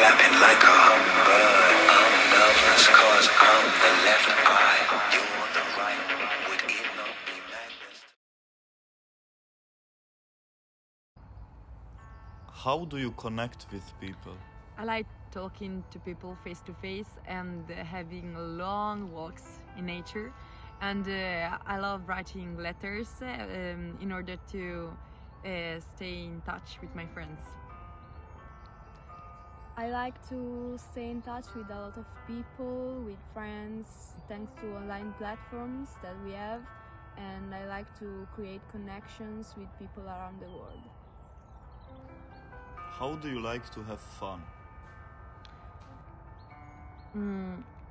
flapping like a hummingbird. I'm nervous cause I'm the left eye, you're the right. Would it not be madness? How do you connect with people? I like talking to people face to face and having long walks in nature. And I love writing letters in order to stay in touch with my friends. I like to stay in touch with a lot of people, with friends, thanks to online platforms that we have, and I like to create connections with people around the world. How do you like to have fun?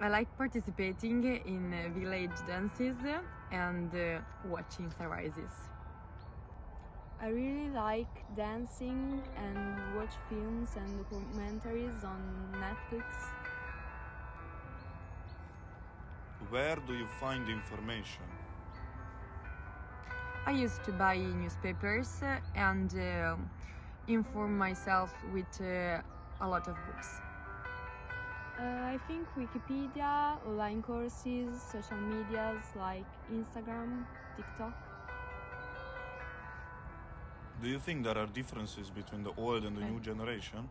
I like participating in village dances and watching sunrises. I really like dancing and watch films and documentaries on Netflix. Where do you find information? I used to buy newspapers and inform myself with a lot of books. I think Wikipedia, online courses, social medias like Instagram, TikTok. Do you think there are differences between the old and the new generation?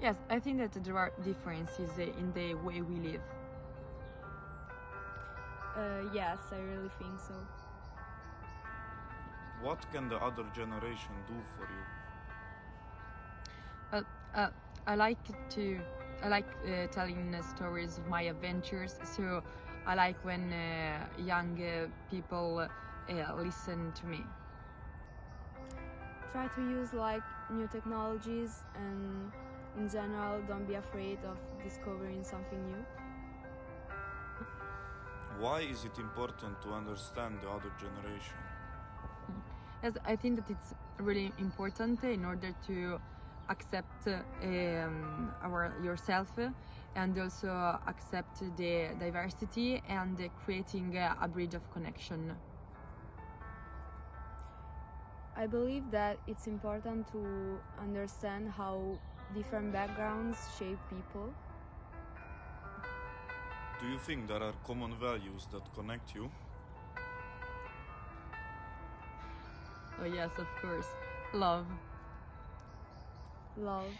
Yes, I think that there are differences in the way we live. Yes, I really think so. What can the other generation do for you? I like telling stories of my adventures. So I like when young people listen to me. Try to use like new technologies and in general don't be afraid of discovering something new. Why is it important to understand the other generation? Yes, I think that it's really important in order to accept yourself and also accept the diversity and creating a bridge of connection. I believe that it's important to understand how different backgrounds shape people. Do you think there are common values that connect you? Oh yes, of course. Love. Love.